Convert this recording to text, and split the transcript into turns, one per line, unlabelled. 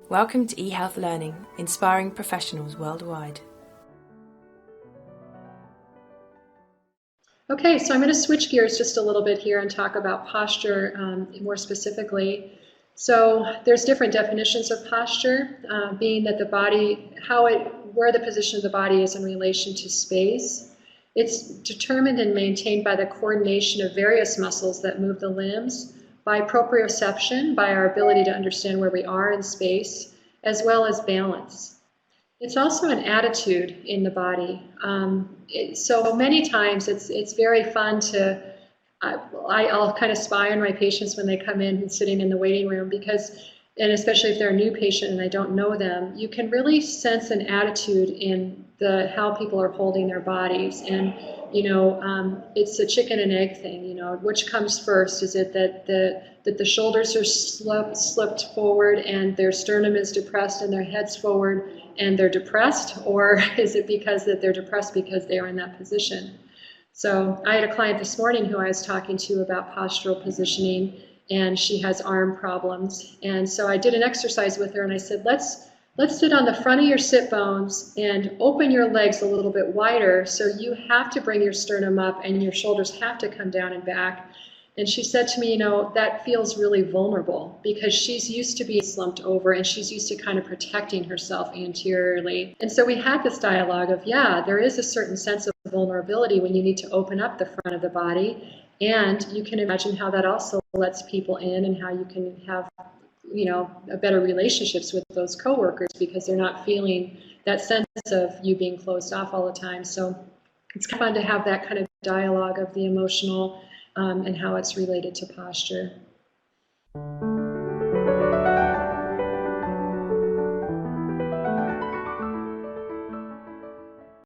Welcome to eHealth Learning, inspiring professionals worldwide.
Okay, so I'm going to switch gears just a little bit here and talk about posture more specifically. So there's different definitions of posture, being that the body, where the position of the body is in relation to space. It's determined and maintained by the coordination of various muscles that move the limbs, by proprioception, by our ability to understand where we are in space, as well as balance. It's also an attitude in the body. So many times it's very fun to, I'll kind of spy on my patients when they come in and sitting in the waiting room and especially if they're a new patient and I don't know them, you can really sense an attitude in how people are holding their bodies. And, it's a chicken and egg thing, which comes first? Is it that the shoulders are slipped forward and their sternum is depressed and their head's forward and they're depressed? Or is it because that they're depressed because they are in that position? So I had a client this morning who I was talking to about postural positioning, and she has arm problems. And so I did an exercise with her and I said, let's sit on the front of your sit bones and open your legs a little bit wider, so you have to bring your sternum up and your shoulders have to come down and back. And she said to me, that feels really vulnerable because she's used to being slumped over and she's used to kind of protecting herself anteriorly. And so we had this dialogue of, there is a certain sense of vulnerability when you need to open up the front of the body. And you can imagine how that also lets people in and how you can have better relationships with those coworkers because they're not feeling that sense of you being closed off all the time. So it's kind of fun to have that kind of dialogue of the emotional and how it's related to posture.